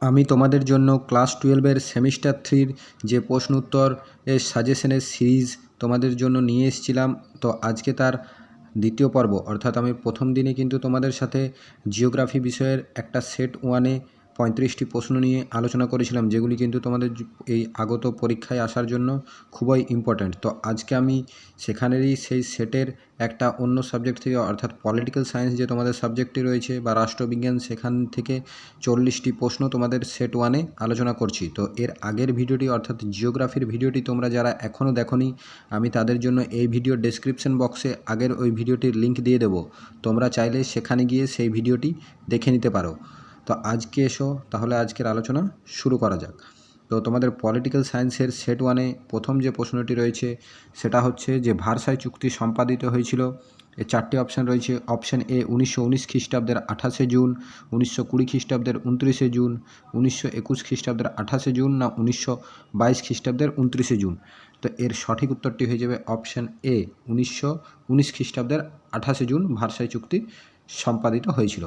আমি তোমাদের জন্য ক্লাস 12-এর সেমিস্টার 3-র যে প্রশ্ন উত্তর এর সাজেশনের সিরিজ তোমাদের জন্য নিয়ে এসেছিলাম। তো আজকে তার দ্বিতীয় পর্ব, অর্থাৎ আমি প্রথম দিনে কিন্তু তোমাদের সাথে জিওগ্রাফি বিষয়ের একটা সেট 1-এ 35টি প্রশ্ন নিয়ে আলোচনা করেছিলাম, যেগুলি কিন্তু তোমাদের এই আগত পরীক্ষায় আসার জন্য খুবই ইম্পর্ট্যান্ট। তো আজকে আমি সেখানেরই সেই সেটের একটা অন্য সাবজেক্ট থেকে, অর্থাৎ পলিটিক্যাল সায়েন্স যে তোমাদের সাবজেক্টটি রয়েছে বা রাষ্ট্রবিজ্ঞান, সেখান থেকে 40টি প্রশ্ন তোমাদের সেট 1-এ আলোচনা করছি। তো এর আগের ভিডিওটি, অর্থাৎ জিওগ্রাফির ভিডিওটি তোমরা যারা এখনও দেখোনি, আমি তাদের জন্য এই ভিডিও ডেসক্রিপশন বক্সে আগের ওই ভিডিওটির লিঙ্ক দিয়ে দেবো। তোমরা চাইলে সেখানে গিয়ে সেই ভিডিওটি দেখে নিতে পারো। তো আজকে এসো তাহলে আজকের আলোচনা শুরু করা যাক। তো তোমাদের পলিটিক্যাল সায়েন্সের সেট 1-এ প্রথম যে প্রশ্নটি রয়েছে সেটা হচ্ছে যে ভার্সাই চুক্তি সম্পাদিত হয়েছিল। এর 4টি অপশান রয়েছে। অপশান এ 1919 খ্রিস্টাব্দের 28শে জুন, 1920 খ্রিস্টাব্দের 29শে জুন, 1921 খ্রিস্টাব্দের 28শে জুন, না 1922 খ্রিস্টাব্দের 29শে জুন। তো এর সঠিক উত্তরটি হয়ে যাবে অপশান এ, 1919 খ্রিস্টাব্দের 28শে জুন ভার্সাই চুক্তি সম্পাদিত হয়েছিল।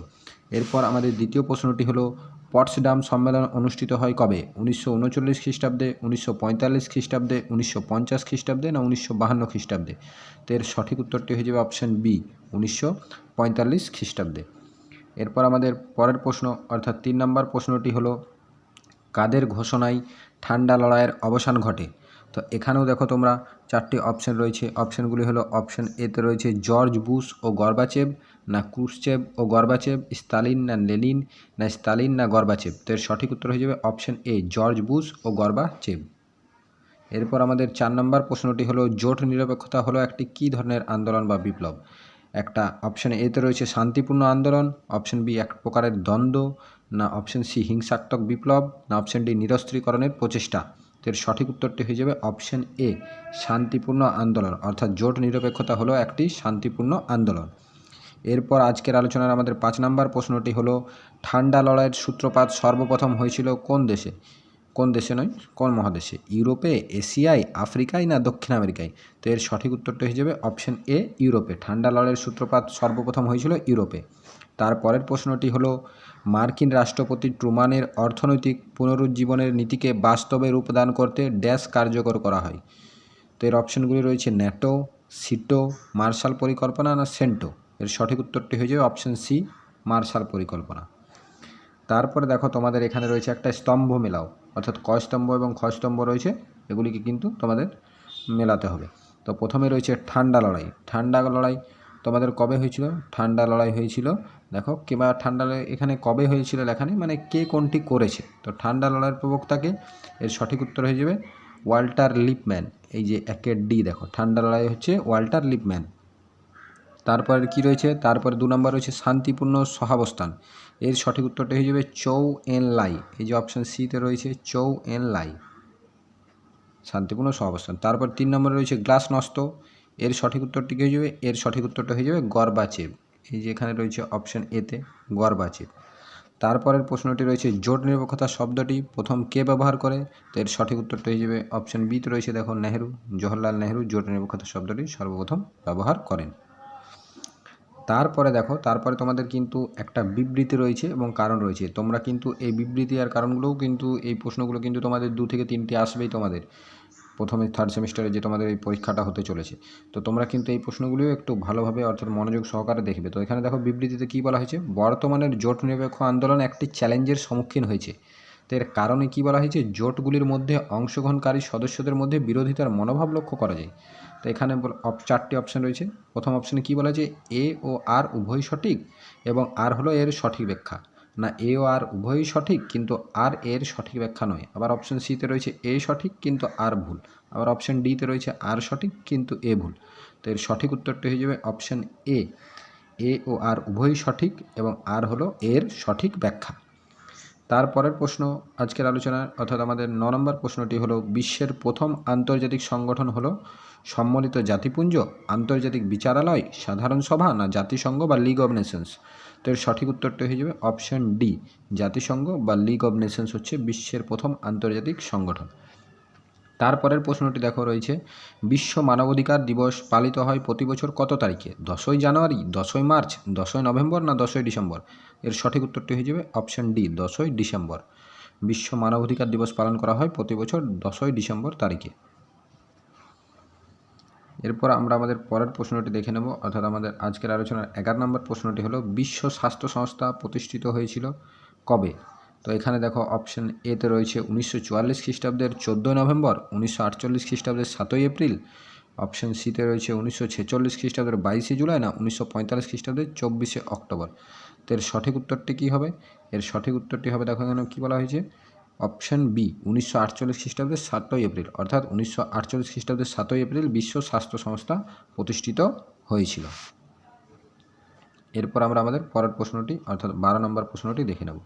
এরপর আমাদের দ্বিতীয় প্রশ্নটি হলো পটসডাম সম্মেলন অনুষ্ঠিত হয় কবে? 1939 খ্রিস্টাব্দে, 1945 খ্রিস্টাব্দে, 1950 খ্রিস্টাব্দে, না 1952 খ্রিস্টাব্দে। তো এর সঠিক উত্তরটি হয়ে যাবে অপশান বি, 1945 খ্রিস্টাব্দে। এরপর আমাদের পরের প্রশ্ন, অর্থাৎ 3 নম্বর প্রশ্নটি হলো কাদের ঘোষণায় ঠান্ডা লড়াইয়ের অবসান ঘটে? তো এখানেও দেখো তোমরা 4টি অপশান রয়েছে। অপশানগুলি হলো অপশান এতে রয়েছে জর্জ বুশ ও গর্বাচেভ, না ক্রুশ্চেভ ও গর্বাচেভ, স্তালিন না লেনিন, না স্তালিন না গর্বাচেভ। তো এর সঠিক উত্তর হয়ে যাবে অপশান এ, জর্জ বুশ ও গর্বাচেভ। এরপর আমাদের 4 নম্বর প্রশ্নটি হলো জোট নিরপেক্ষতা হলো একটি কী ধরনের আন্দোলন বা বিপ্লব? একটা অপশান এতে রয়েছে শান্তিপূর্ণ আন্দোলন, অপশান বি এক প্রকারের দ্বন্দ্ব, না অপশান সি হিংসাত্মক বিপ্লব, না অপশান ডি নিরস্ত্রীকরণের প্রচেষ্টা। এর সঠিক উত্তরটি হয়ে যাবে অপশান এ, শান্তিপূর্ণ আন্দোলন, অর্থাৎ জোট নিরপেক্ষতা হলো একটি শান্তিপূর্ণ আন্দোলন। এরপর আজকের আলোচনার আমাদের 5 নম্বর প্রশ্নটি হলো ঠান্ডা লড়াইয়ের সূত্রপাত সর্বপ্রথম হয়েছিল কোন দেশে? কোন দেশে নয়, কোন মহাদেশে? ইউরোপে, এশিয়ায়, আফ্রিকায়, না দক্ষিণ আমেরিকায়? তো এর সঠিক উত্তরটা হয়ে যাবে অপশান এ, ইউরোপে। ঠান্ডা লড়াইয়ের সূত্রপাত সর্বপ্রথম হয়েছিল ইউরোপে। তারপরের প্রশ্নটি হলো মার্কিন রাষ্ট্রপতি ট্রুম্যানের অর্থনৈতিক পুনরুজ্জীবনের নীতিকে বাস্তবে রূপদান করতে ড্যাশ কার্যকর করা হয়? তো এর অপশানগুলি রয়েছে ন্যাটো, সিটো, মার্শাল পরিকল্পনা, না সেন্টো। এর সঠিক উত্তরটি হয়ে যাবে অপশান সি, মার্শাল পরিকল্পনা। তারপরে দেখো তোমাদের এখানে রয়েছে একটা স্তম্ভ মেলাও, অর্থাৎ ক স্তম্ভ এবং খ স্তম্ভ রয়েছে, এগুলিকে কিন্তু তোমাদের মেলাতে হবে। তো প্রথমে রয়েছে ঠান্ডা লড়াই। ঠান্ডা লড়াই তোমাদের কবে হয়েছিল? ঠান্ডা লড়াই হয়েছিল, দেখো কিংবা ঠান্ডা লড়াই এখানে কবে হয়েছিল লেখা নেই, মানে কে কোনটি করেছে। তো ঠান্ডা লড়াইয়ের প্রবক্তাকে, এর সঠিক উত্তর হয়ে যাবে ওয়াল্টার লিপম্যান। এই যে একের ডি, দেখো ঠান্ডা লড়াই হচ্ছে ওয়াল্টার লিপম্যান। তারপরে কি রয়েছে? তারপরে 2 নম্বর রয়েছে শান্তিপূর্ণ সহাবস্থান। এর সঠিক উত্তরটা হয়ে যাবে চৌ এন লাই। এই যে অপশান সিতে রয়েছে চৌ এন লাই, শান্তিপূর্ণ সহাবস্থান। তারপর 3 নম্বরে রয়েছে গ্লাসনস্ত। এর সঠিক উত্তরটি কী হয়ে যাবে? এর সঠিক উত্তরটা হয়ে যাবে গর্বাচেভ। এই যে এখানে রয়েছে অপশান এতে গর্বাচেভ। তারপরের প্রশ্নটি রয়েছে জোট নিরপেক্ষতা শব্দটি প্রথম কে ব্যবহার করে? তো এর সঠিক উত্তরটা হয়ে যাবে অপশান বিতে রয়েছে, দেখো নেহেরু, জওহরলাল নেহেরু জোট নিরপেক্ষতা শব্দটি সর্বপ্রথম ব্যবহার করেন। তারপরে দেখো, তারপরে তোমাদের কিন্তু একটা বিবৃতি রয়েছে এবং কারণ রয়েছে। তোমরা কিন্তু এই বিবৃতি আর কারণগুলোও কিন্তু, এই প্রশ্নগুলো কিন্তু তোমাদের 2 থেকে 3টি আসবেই তোমাদের প্রথমে 3rd সেমিস্টারে যে তোমাদের এই পরীক্ষাটা হতে চলেছে। তো তোমরা কিন্তু এই প্রশ্নগুলিও একটু ভালোভাবে, অর্থাৎ মনোযোগ সহকারে দেখবে। তো এখানে দেখো বিবৃতিতে কী বলা হয়েছে? বর্তমানের জোট নিরপেক্ষ আন্দোলন একটি চ্যালেঞ্জের সম্মুখীন হয়েছে। তো এর কারণে কী বলা হয়েছে? জোটগুলির মধ্যে অংশগ্রহণকারী সদস্যদের মধ্যে বিরোধিতার মনোভাব লক্ষ্য করা যায়। তো এখানে 4টি অপশান রয়েছে। প্রথম অপশানে কী বলা হয়েছে? এ ও আর উভয়ই সঠিক, এবং আর হলো এর সঠিক ব্যাখ্যা, না এ ও আর উভয়ই সঠিক কিন্তু আর এর সঠিক ব্যাখ্যা নয়। আবার অপশান সিতে রয়েছে এ সঠিক কিন্তু আর ভুল। আবার অপশান ডিতে রয়েছে আর সঠিক কিন্তু এ ভুল। তো এর সঠিক উত্তরটি হয়ে যাবে অপশান এ, এ ও আর উভয়ই সঠিক এবং আর হলো এর সঠিক ব্যাখ্যা। তারপরের প্রশ্ন আজকের আলোচনার, অর্থাৎ আমাদের 9 নম্বর প্রশ্নটি হলো বিশ্বের প্রথম আন্তর্জাতিক সংগঠন হলো সম্মিলিত জাতিপুঞ্জ, আন্তর্জাতিক বিচারালয়, সাধারণ সভা, না জাতিসংঘ বা লিগ অব নেশনস। তো এর সঠিক উত্তরটি হয়ে যাবে অপশান ডি, জাতিসংঘ বা লিগ অব নেশনস হচ্ছে বিশ্বের প্রথম আন্তর্জাতিক সংগঠন। তারপরের প্রশ্নটি দেখো রয়েছে বিশ্ব মানবাধিকার দিবস পালিত হয় প্রতি বছর কত তারিখে? 10ই জানুয়ারি, 10ই মার্চ, 10ই নভেম্বর, না 10ই ডিসেম্বর। এর সঠিক উত্তরটি হয়ে যাবে অপশান ডি, 10ই ডিসেম্বর। বিশ্ব মানবাধিকার দিবস পালন করা হয় প্রতি বছর 10ই ডিসেম্বর তারিখে। এরপর আমরা আমাদের পরের প্রশ্নটি দেখে নেব, অর্থাৎ আমাদের আজকের আলোচনার 11 নম্বর প্রশ্নটি হলো বিশ্ব স্বাস্থ্য সংস্থা প্রতিষ্ঠিত হয়েছিল কবে? তো এখানে দেখো অপশন এতে রয়েছে 1944 খ্রিস্টাব্দের 14 নভেম্বর, 1948 খ্রিস্টাব্দের 7ই এপ্রিল, অপশন সিতে রয়েছে 1946 খ্রিস্টাব্দের 22শে জুলাই, না 1945 খ্রিস্টাব্দের 24শে অক্টোবর। তো এর সঠিক উত্তরটি কী হবে? এর সঠিক উত্তরটি হবে, দেখো এখানে কী বলা হয়েছে, অপশন বি 1948 খ্রিস্টাব্দের 7ই এপ্রিল, অর্থাৎ 1948 খ্রিস্টাব্দের 7ই এপ্রিল বিশ্ব স্বাস্থ্য সংস্থা প্রতিষ্ঠিত হয়েছিল। এরপর আমরা আমাদের পরের প্রশ্নটি অর্থাৎ 12 নম্বর প্রশ্নটি দেখে নেব।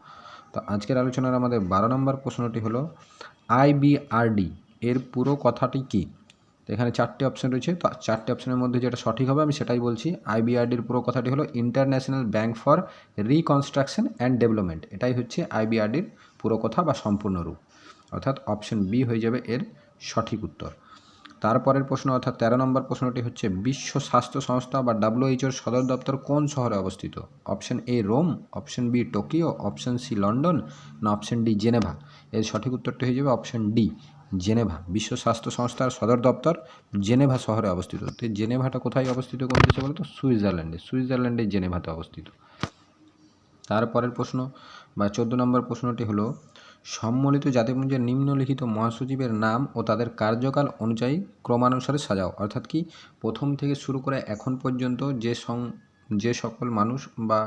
তো আজকের আলোচনার আমাদের 12 নম্বর প্রশ্নটি হলো আইবিআরডি এর পুরো কথাটি কী? তো এখানে 4টে অপশন রয়েছে, তো 4টে অপশনের মধ্যে যেটা সঠিক হবে আমি সেটাই বলছি। আইবিআরডির পুরো কথাটি হলো international bank for reconstruction and development. এটাই হচ্ছে আইবিআরডির পুরো কথা বা সম্পূর্ণ রূপ, অর্থাৎ অপশন বি হয়ে যাবে এর সঠিক উত্তর। তারপরের প্রশ্ন অর্থাৎ 13 নম্বর প্রশ্নটি হচ্ছে বিশ্ব স্বাস্থ্য সংস্থা বা WHO সদর দপ্তর কোন শহরে অবস্থিত? Option A Rome, option B Tokyo, option C London, না অপশন ডি জেনেভা। এর সঠিক উত্তরটি হয়ে যাবে অপশন ডি জেনেভা। বিশ্ব স্বাস্থ্য সংস্থার সদর দপ্তর জেনেভা শহরে অবস্থিত। তো জেনেভাটা কোথায় অবস্থিত, কোন দেশে বলতো? সুইজারল্যান্ডে। সুইজারল্যান্ডের জেনেভাতে অবস্থিত। তারপরের প্রশ্ন বা 14 নম্বর প্রশ্নটি হলো সম্মিলিত জাতিপুঞ্জের নিম্নলিখিত মহাসচিবের নাম ও তাদের কার্যকাল অনুযায়ী ক্রমানুসারে সাজাও। অর্থাৎ কি প্রথম থেকে শুরু করে এখন পর্যন্ত যে সকল মানুষ বা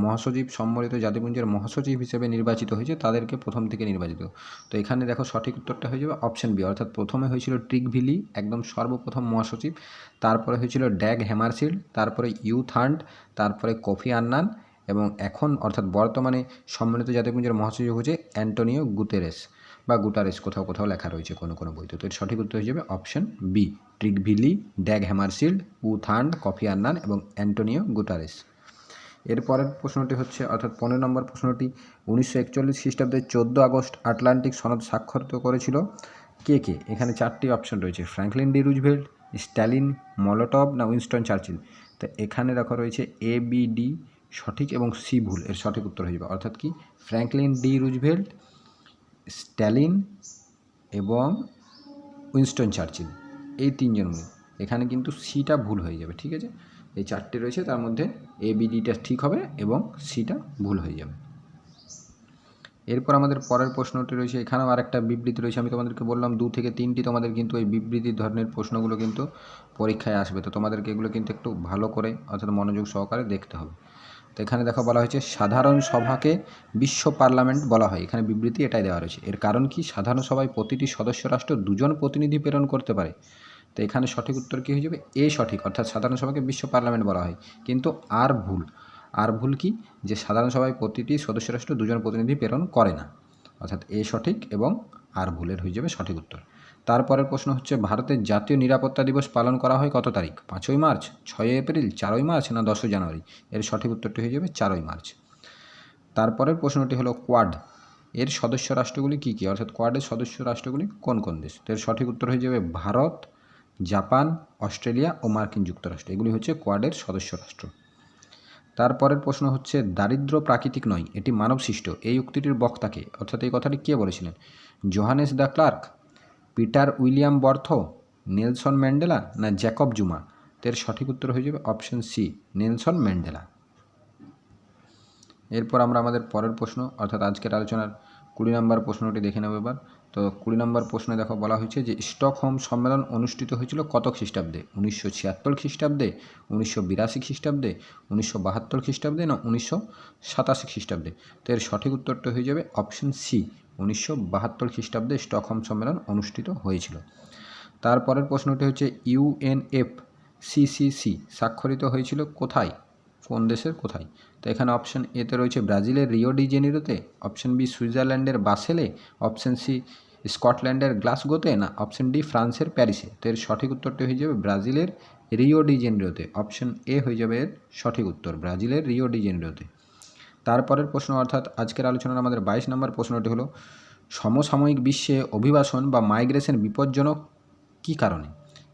মহাসচিব সম্মিলিত জাতিপুঞ্জের মহাসচিব হিসেবে নির্বাচিত হয়েছে তাদেরকে প্রথম থেকে নির্বাচিত। তো এখানে দেখো সঠিক উত্তরটা হয়ে যাবে অপশন বি, অর্থাৎ প্রথমে হয়েছিল ট্রিগভিলি একদম সর্বপ্রথম মহাসচিব, তারপরে হয়েছিল ড্যাগ হ্যামারশিল্ড, তারপরে ইউথান্ড, তারপরে কোফি আন্নান, এবং এখন অর্থাৎ বর্তমানে সম্মিলিত জাতিপুঞ্জের মহাসচিব হচ্ছে অ্যান্টোনিও গুতেরেস বা গুটারেস, কোথাও কোথাও লেখা রয়েছে কোনো কোনো বইতে। তো এর সঠিক উত্তর হয়ে যাবে option B Trygve Lie, Dag Hammarskjold, U Thant, Kofi Annan এবং অ্যান্টোনিও গুটারেস। এরপরের প্রশ্নটি হচ্ছে অর্থাৎ 15 নম্বর প্রশ্নটি 1941 খ্রিস্টাব্দের 14 আগস্ট আটলান্টিক সনদ স্বাক্ষরিত করেছিল কে কে? এখানে 4টি অপশন রয়েছে, Franklin D Roosevelt, Stalin, Molotov, না উইনস্টন চার্চিল। তো এখানে দেখো রয়েছে এ বি ডি সঠিক এবং সি ভুল। এর সঠিক উত্তর হয়ে যাবে অর্থাৎ কি ফ্র্যাঙ্কলিন ডি রুজভেল্ট, স্ট্যালিন এবং উইনস্টন চার্চিল, এই তিনজন। এখানে কিন্তু সিটা ভুল হয়ে যাবে, ঠিক আছে? এই 4টে রয়েছে তার মধ্যে এ বি ডিটা ঠিক হবে এবং সিটা ভুল হয়ে যাবে। এরপর আমাদের পরের প্রশ্নটি রয়েছে, এখানেও আরেকটা বিবৃতি রয়েছে। আমি তোমাদেরকে বললাম 2 থেকে 3টি তোমাদের কিন্তু এই বিবৃতির ধরনের প্রশ্নগুলো কিন্তু পরীক্ষায় আসবে। তো তোমাদেরকে এগুলো কিন্তু একটু ভালো করে অর্থাৎ মনোযোগ সহকারে দেখতে হবে। তো এখানে দেখো বলা হয়েছে সাধারণ সভাকে বিশ্ব পার্লামেন্ট বলা হয়। এখানে বিবৃতি এটাই দেওয়া রয়েছে। এর কারণ কি? সাধারণ সভায় প্রতিটি সদস্য রাষ্ট্র 2জন প্রতিনিধি প্রেরণ করতে পারে। তো এখানে সঠিক উত্তর কী হয়ে যাবে? এ সঠিক, অর্থাৎ সাধারণ সভাকে বিশ্ব পার্লামেন্ট বলা হয়। কিন্তু আর ভুল। আর ভুল কি? যে সাধারণ সভায় প্রতিটি সদস্য রাষ্ট্র 2জন প্রতিনিধি প্রেরণ করে না, অর্থাৎ এ সঠিক এবং আর ভুলের হয়ে যাবে সঠিক উত্তর। তারপরের প্রশ্ন হচ্ছে ভারতের জাতীয় নিরাপত্তা দিবস পালন করা হয় কত তারিখ? 5ই মার্চ, 6ই এপ্রিল, 4ই মার্চ, না 10ই জানুয়ারি? এর সঠিক উত্তরটি হয়ে যাবে 4ই মার্চ। তারপরের প্রশ্নটি হলো কোয়াড এর সদস্য রাষ্ট্রগুলি কী কী? অর্থাৎ কোয়াডের সদস্য রাষ্ট্রগুলি কোন কোন দেশ? তো এর সঠিক উত্তর হয়ে যাবে ভারত, জাপান, অস্ট্রেলিয়া ও মার্কিন যুক্তরাষ্ট্র। এগুলি হচ্ছে কোয়াডের সদস্য রাষ্ট্র। তারপরের প্রশ্ন হচ্ছে দারিদ্র্য প্রাকৃতিক নয়, এটি মানবসৃষ্ট। এই উক্তিটির বক্তাকে, অর্থাৎ এই কথাটি কে বলেছিলেন? Johannes de Klerk, Peter William Botha, Nelson Mandela, না জ্যাকব জুমা? এর সঠিক উত্তর হয়ে যাবে অপশন সি নেলসন ম্যান্ডেলা। এরপর আমরা আমাদের পরের প্রশ্ন অর্থাৎ আজকের আলোচনার 20 নম্বর প্রশ্নটি দেখে নেব এবার। তো 20 নম্বর প্রশ্নে দেখো বলা হয়েছে যে স্টকহোম সম্মেলন অনুষ্ঠিত হয়েছিল কত খ্রিস্টাব্দে? 1976 খ্রিস্টাব্দে, 1982 খ্রিস্টাব্দে, 1972 খ্রিস্টাব্দে, না 1987 খ্রিস্টাব্দে? তো এর সঠিক উত্তরটা হয়ে যাবে অপশন সি 1972 খ্রিস্টাব্দে স্টকহোম সম্মেলন অনুষ্ঠিত হয়েছিল। তারপরের প্রশ্নটি হচ্ছে UNFCCC স্বাক্ষরিত হয়েছিল কোথায়? কোন দেশের কোথায়? তো এখানে অপশন এতে রয়েছে ব্রাজিলের রিও ডি জেনিরোতে, অপশন বি সুইজারল্যান্ডের বাসেলে, অপশন সি স্কটল্যান্ডের গ্লাসগোতে, না অপশন ডি ফ্রান্সের প্যারিসে? তো এর সঠিক উত্তরটি হয়ে যাবে ব্রাজিলের রিও ডি জেনিরোতে। অপশন এ হয়ে যাবে এর সঠিক উত্তর, ব্রাজিলের রিও ডি জেনিরোতে। তারপরের প্রশ্ন অর্থাৎ আজকের আলোচনার আমাদের 22 নম্বর প্রশ্নটি হলো সমসাময়িক বিশ্বে অভিবাসন বা মাইগ্রেশন বিপজ্জনক কী কারণে?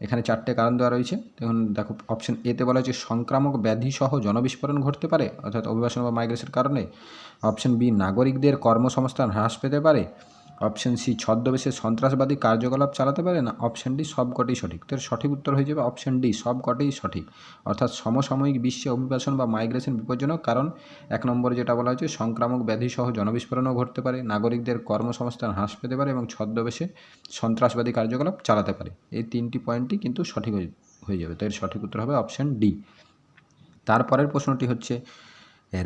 এখানে 4টে কারণ দেওয়া রয়েছে। দেখুন দেখো, অপশন এতে বলা হয়েছে সংক্রামক ব্যাধি সহ জনবিস্ফোরণ ঘটতে পারে, অর্থাৎ অভিবাসন বা মাইগ্রেশনের কারণে। অপশন বি, নাগরিকদের কর্মসংস্থান হ্রাস পেতে পারে। অপশন সি, ছদ্মবেশে সন্ত্রাসবাদী কার্যকলাপ চালাতে পারে। না অপশন ডি, সবকটি সঠিক। তো এর সঠিক উত্তর হয়ে যাবে অপশন ডি, সবকটি সঠিক। অর্থাৎ সমসাময়িক বিশ্বে অভিবাসন বা মাইগ্রেশন বিপজ্জনক, কারণ 1 নম্বরে যেটা বলা হয়েছে সংক্রামক ব্যাধি সহ জনবিস্ফোরণও ঘটতে পারে, নাগরিকদের কর্মসংস্থান হ্রাস পেতে পারে এবং ছদ্মবেশে সন্ত্রাসবাদী কার্যকলাপ চালাতে পারে। এই 3টি পয়েন্টই কিন্তু সঠিক হয়ে যাবে। তো এর সঠিক উত্তর হবে অপশন ডি। তারপরের প্রশ্নটি হচ্ছে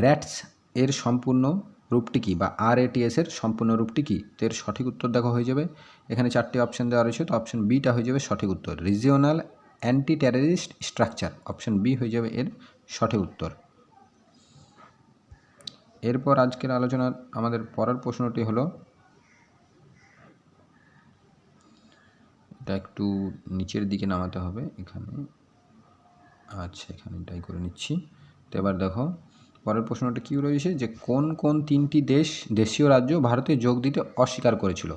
র্যাটস এর সম্পূর্ণ রূপটি কী, বা RATS এর সম্পূর্ণ রূপটি কী। তো এর সঠিক উত্তর দেখো হয়ে যাবে, এখানে 4টি অপশন দেওয়া রয়েছে, তো অপশন বিটা হয়ে যাবে সঠিক উত্তর, regional anti terrorist structure. Option B হয়ে যাবে এর সঠিক উত্তর। এরপর আজকের আলোচনার আমাদের পরের প্রশ্নটি হলো, এটা একটু নিচের দিকে নামাতে হবে এখানে, আচ্ছা এখানে এটাই করে নিচ্ছি। তো এবার দেখো পরের প্রশ্নটা কী রয়েছে, যে কোন কোন 3টি দেশীয় রাজ্য ভারতে যোগ দিতে অস্বীকার করেছিল।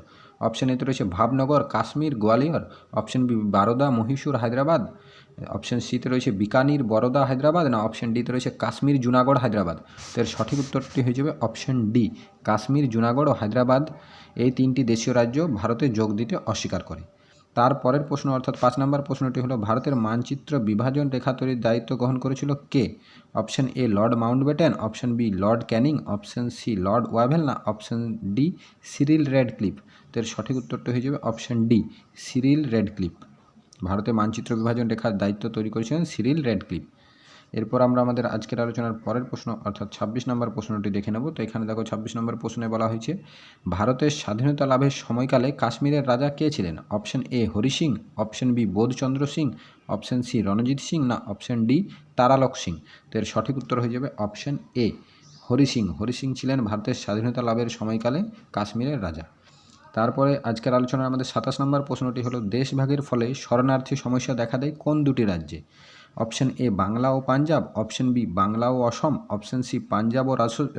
অপশন এতে রয়েছে Bhavnagar, Kashmir, Gwalior. Option B, Baroda, Mysore, Hyderabad. Option সিতে রয়েছে বিকানির, বরোদা, হায়দ্রাবাদ। না অপশন ডিতে রয়েছে কাশ্মীর, জুনাগড়, হায়দ্রাবাদ। তো এর সঠিক উত্তরটি হয়ে যাবে অপশন ডি, কাশ্মীর, জুনাগড় ও হায়দ্রাবাদ। এই 3টি দেশীয় রাজ্য ভারতে যোগ দিতে অস্বীকার করে। তারপরের প্রশ্ন অর্থাৎ 5 নম্বর প্রশ্নটি হলো, ভারতের মানচিত্র বিভাজন রেখা তৈরির দায়িত্ব গ্রহণ করেছিল কে। Option A, Lord Mountbatten. Option B, Lord Canning. Option C, Lord Wavell. না অপশন ডি, সিরিল রেডক্লিফ। তো এর সঠিক উত্তরটা হয়ে যাবে অপশন ডি, সিরিল রেডক্লিফ। ভারতের মানচিত্র বিভাজন রেখার দায়িত্ব তৈরি করেছিলেন সিরিল রেডক্লিফ। এরপর আমরা আমাদের আজকের আলোচনার পরের প্রশ্ন অর্থাৎ 26 নম্বর প্রশ্নটি দেখে নেব। তো এখানে দেখো 26 নম্বর প্রশ্নে বলা হয়েছে, ভারতের স্বাধীনতা লাভের সময়কালে কাশ্মীরের রাজা কে ছিলেন। Option A, Hari Singh. Option B, Bodhchandra Singh. Option C, Ranjit Singh. না অপশন ডি, তারালক সিং। তো এর সঠিক উত্তর হয়ে যাবে অপশন এ, হরি সিং। হরি সিং ছিলেন ভারতের স্বাধীনতা লাভের সময়কালে কাশ্মীরের রাজা। তারপরে আজকের আলোচনার আমাদের 27 নম্বর প্রশ্নটি হলো, দেশভাগের ফলে শরণার্থী সমস্যা দেখা দেয় কোন দুটি রাজ্যে। অপশন এ, বাংলা ও পাঞ্জাব। অপশন বি, বাংলা ও অসম। অপশন সি, পাঞ্জাব ও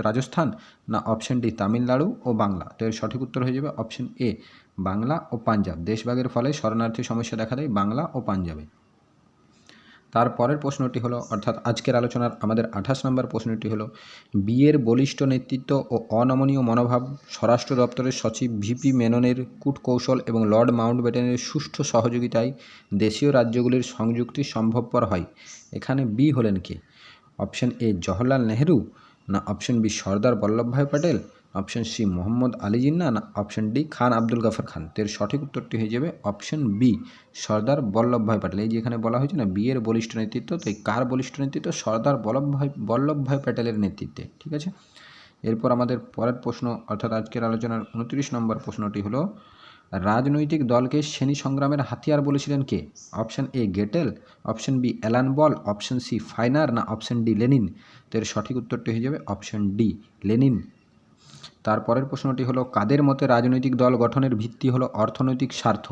রাজস্থান। না অপশন ডি, তামিলনাড়ু ও বাংলা। তো এর সঠিক উত্তর হয়ে যাবে অপশন এ, বাংলা ও পাঞ্জাব। দেশভাগের ফলে শরণার্থী সমস্যা দেখা দেয় বাংলা ও পাঞ্জাবে। তারপরের প্রশ্নটি হলো অর্থাৎ আজকের আলোচনার আমাদের 28 নম্বর প্রশ্নটি হলো, বিয়ের বলিষ্ঠ নেতৃত্ব ও অনমনীয় মনোভাব স্বরাষ্ট্র দপ্তরের সচিব ভিপি মেননের কূটকৌশল এবং লর্ড মাউন্টব্যাটেনের সুষ্ঠু সহযোগিতায় দেশীয় রাজ্যগুলির সংযুক্তি সম্ভবপর হয়। এখানে বি হলেন কে। Option A, Jawaharlal Nehru. না option B, Sardar Vallabhbhai Patel. Option C, Mohammad Ali Jinnah. না অপশন ডি, খান আব্দুল গাফর খান। এর সঠিক উত্তরটি হয়ে যাবে অপশন বি, সর্দার বল্লভভাই প্যাটেল। এই যে এখানে বলা হয়েছে না বিয়ের বলিষ্ঠ নেতৃত্ব, তো এই কার বলিষ্ঠ নেতৃত্ব, সর্দার বল্লভভাই প্যাটেলের নেতৃত্বে। ঠিক আছে, এরপর আমাদের পরের প্রশ্ন অর্থাৎ আজকের আলোচনার 29 নম্বর প্রশ্নটি হলো, রাজনৈতিক দলকে শ্রেণী সংগ্রামের হাতিয়ার বলেছিলেন কে। Option A, Gettell. Option B, Alan Ball. Option C, Finer. না অপশন ডি, লেনিন। তো এর সঠিক উত্তরটি হয়ে যাবে অপশন ডি, লেনিন। তারপরের প্রশ্নটি হলো, কাদের মতে রাজনৈতিক দল গঠনের ভিত্তি হলো অর্থনৈতিক স্বার্থ।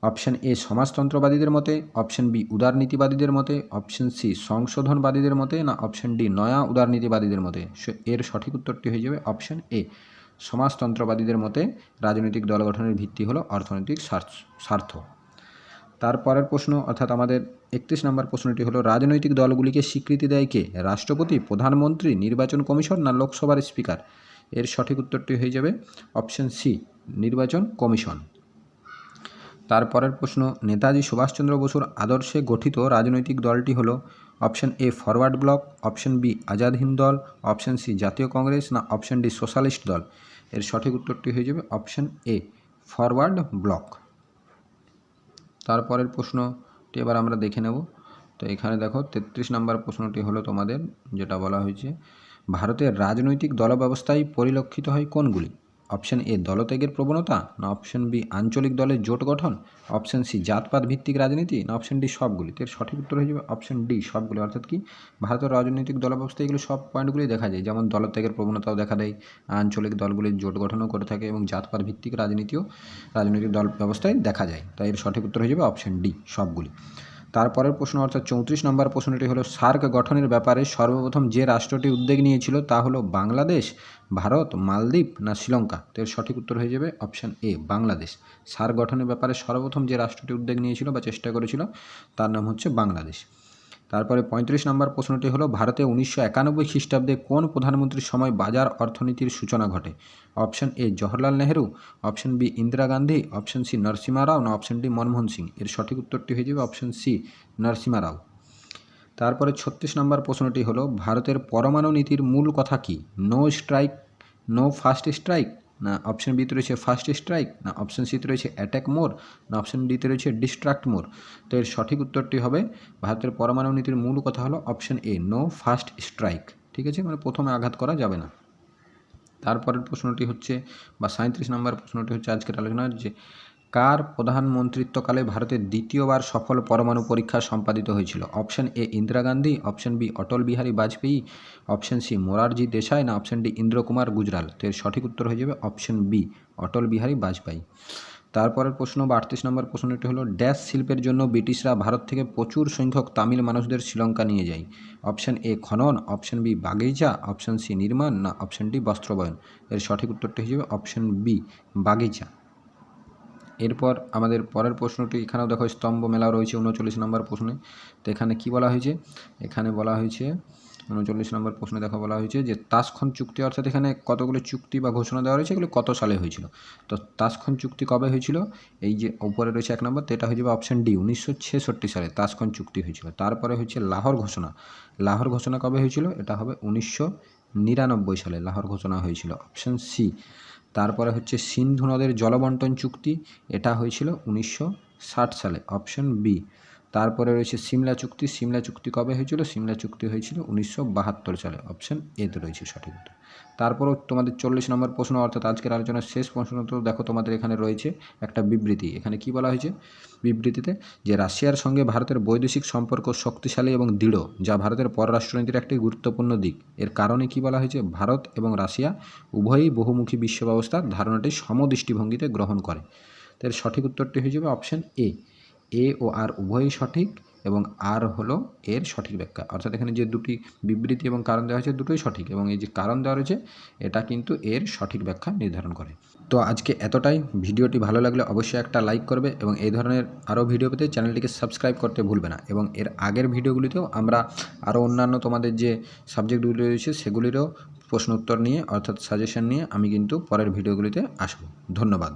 অপশন এ, সমাজতন্ত্রবাদীদের মতে। অপশন বি, উদারনীতিবাদীদের মতে। অপশন সি, সংশোধনবাদীদের মতে। না অপশন ডি, নয়া উদারনীতিবাদীদের মতে। এর সঠিক উত্তরটি হয়ে যাবে অপশন এ, সমাজতন্ত্রবাদীদের মতে রাজনৈতিক দল গঠনের ভিত্তি হলো অর্থনৈতিক স্বার্থ। তারপরের প্রশ্ন অর্থাৎ আমাদের 31 নম্বর প্রশ্নটি হলো, রাজনৈতিক দলগুলিকে স্বীকৃতি দেয় কে। রাষ্ট্রপতি, প্রধানমন্ত্রী, নির্বাচন কমিশন। না লোকসভার স্পিকার। এর সঠিক উত্তরটি হয়ে যাবে অপশন সি, নির্বাচন কমিশন। তারপরের প্রশ্ন, নেতাজি সুভাষচন্দ্র বসুর আদর্শে গঠিত রাজনৈতিক দলটি হলো। Option A, Forward Bloc. Option B, Azad Hind দল। অপশন সি, জাতীয় কংগ্রেস। না অপশন ডি, সোশ্যালিস্ট দল। এর সঠিক উত্তরটি হয়ে যাবে অপশন এ, ফরওয়ার্ড ব্লক। তারপরের প্রশ্নটি এবার আমরা দেখে নেব। তো এখানে দেখো 33 নম্বর প্রশ্নটি হলো তোমাদের, যেটা বলা হয়েছে, ভারতের রাজনৈতিক দল ব্যবস্থায় পরিলক্ষিত হয় কোনগুলি। অপশন এ, দলত্যাগের প্রবণতা। না অপশন বি, আঞ্চলিক দলের জোট গঠন। অপশন সি, জাতপাত ভিত্তিক রাজনীতি। না অপশন ডি, সবগুলি। এর সঠিক উত্তর হয়ে যাবে অপশন ডি, সবগুলি। অর্থাৎ কি, ভারতের রাজনৈতিক দল ব্যবস্থায় এগুলো সব পয়েন্টগুলি দেখা যায়, যেমন দলত্যাগের প্রবণতাও দেখা দেয়, আঞ্চলিক দলগুলির জোট গঠনও করে থাকে এবং জাতপাত ভিত্তিক রাজনীতিও রাজনৈতিক দল ব্যবস্থায় দেখা যায়। তাই এর সঠিক উত্তর হয়ে যাবে অপশন ডি, সবগুলি। তারপরের প্রশ্ন অর্থাৎ 34 নম্বর প্রশ্নটি হলো সার্ক গঠনের ব্যাপারে সর্বপ্রথম যে রাষ্ট্রটি উদ্যোগ নিয়েছিল তা হলো বাংলাদেশ, ভারত, মালদ্বীপ না শ্রীলঙ্কা। তো এর সঠিক উত্তর হয়ে যাবে অপশান এ, বাংলাদেশ। সার্ক গঠনের ব্যাপারে সর্বপ্রথম যে রাষ্ট্রটি উদ্যোগ নিয়েছিল বা চেষ্টা করেছিল তার নাম হচ্ছে বাংলাদেশ। তারপরে 35 নম্বর প্রশ্নটি হলো ভারতে 1991 খ্রিস্টাব্দে কোন প্রধানমন্ত্রীর সময় বাজার অর্থনীতির সূচনা ঘটে? Option A Jawaharlal Nehru, option B Indira Gandhi, option C Narasimha Rao না অপশান ডি মনমোহন সিং। এর সঠিক উত্তরটি হয়ে যাবে অপশান সি নরসিমহা রাও। তারপরে 36 নম্বর প্রশ্নটি হলো ভারতের পরমাণু নীতির মূল কথা কি? No strike, no first strike না অপশান বিতে রয়েছে ফার্স্ট স্ট্রাইক না অপশান সিতে রয়েছে অ্যাটাক মোর না অপশান ডিতে রয়েছে ডিস্ট্রাক্ট মোর। তো এর সঠিক উত্তরটি হবে ভারতের পরমাণু নীতির মূল কথা হলো option A no first strike. ঠিক আছে, মানে প্রথমে আঘাত করা যাবে না। তারপরের প্রশ্নটি হচ্ছে বা 37 নম্বর প্রশ্নটি হচ্ছে আজকের আলোচনার যে কার প্রধানমন্ত্রিত্বকালে ভারতের দ্বিতীয়বার সফল পরমাণু পরীক্ষা সম্পাদিত হয়েছিল? Option A Indira Gandhi, option B Atal Bihari Vajpayee, option C Morarji Desai না অপশান ডি ইন্দ্র কুমার গুজরাল। তো এর সঠিক উত্তর হয়ে যাবে অপশান বি অটল বিহারী বাজপেয়ী। তারপরের প্রশ্ন বা 38 নম্বর প্রশ্নটি হলো ড্যাশ শিল্পের জন্য ব্রিটিশরা ভারত থেকে প্রচুর সংখ্যক তামিল মানুষদের শ্রীলঙ্কা নিয়ে যায়? অপশান এ খনন, অপশান বি বাগিচা, অপশান সি নির্মাণ না অপশান ডি বস্ত্রবয়ন। এর সঠিক উত্তরটি হয়ে যাবে অপশান বি বাগিচা। এরপর আমাদের পরের প্রশ্নটি এখানেও দেখো স্তম্ভ মেলা রয়েছে 39 নম্বর প্রশ্নে। তো এখানে কি বলা হয়েছে? এখানে বলা হয়েছে 39 নম্বর প্রশ্নে দেখো বলা হয়েছে যে তাসখন্দ চুক্তি, অর্থাৎ এখানে কতগুলো চুক্তি বা ঘোষণা দেওয়া রয়েছে, এগুলো কত সালে হয়েছিল। তো তাসখন্দ চুক্তি কবে হয়েছিল? এই যে উপরে রয়েছে 1 নম্বর, তো এটা হয়ে যাবে অপশান ডি 1966 সালে তাসখন্দ চুক্তি হয়েছিল। তারপরে হচ্ছে লাহোর ঘোষণা। লাহোর ঘোষণা কবে হয়েছিল? এটা হবে 1999 সালে লাহোর ঘোষণা হয়েছিল, অপশান সি। তারপরে হচ্ছে সিন্ধু নদের জলবন্টন চুক্তি, এটা হয়েছিল 1960 সালে, অপশান বি। তারপরে রয়েছে সিমলা চুক্তি। সিমলা চুক্তি কবে হয়েছিল? সিমলা চুক্তি হয়েছিল 1972 সালে, অপশান এতে রয়েছে সঠিক উত্তর। তারপরও তোমাদের 40 নম্বর প্রশ্ন অর্থাৎ আজকের আলোচনার শেষ প্রশ্ন, তো দেখো তোমাদের এখানে রয়েছে একটা বিবৃতি। এখানে কি বলা হয়েছে বিবৃতিতে? যে রাশিয়ার সঙ্গে ভারতের বৈদেশিক সম্পর্ক শক্তিশালী এবং দৃঢ়, যা ভারতের পররাষ্ট্রনীতির একটি গুরুত্বপূর্ণ দিক। এর কারণে কি বলা হয়েছে? ভারত এবং রাশিয়া উভয়ই বহুমুখী বিশ্ব ব্যবস্থার ধারণাটি সমদৃষ্টিভঙ্গিতে গ্রহণ করে। এর সঠিক উত্তরটি হয়ে যাবে অপশান এ। এ ও আর উভয়ই সঠিক এবং আর হলো এর সঠিক ব্যাখ্যা। অর্থাৎ এখানে যে দুটি বিবৃতি এবং কারণ দেওয়া হয়েছে দুটোই সঠিক, এবং এই যে কারণ দেওয়া রয়েছে এটা কিন্তু এর সঠিক ব্যাখ্যা নির্ধারণ করে। তো আজকে এতটাই। ভিডিওটি ভালো লাগলে অবশ্যই একটা লাইক করবে এবং এই ধরনের আরও ভিডিও পেতে চ্যানেলটিকে সাবস্ক্রাইব করতে ভুলবে না। এবং এর আগের ভিডিওগুলিতেও আমরা আরও অন্যান্য তোমাদের যে সাবজেক্টগুলি রয়েছে সেগুলিরও প্রশ্ন উত্তর নিয়ে অর্থাৎ সাজেশন নিয়ে আমি কিন্তু পরের ভিডিওগুলিতে আসব। ধন্যবাদ।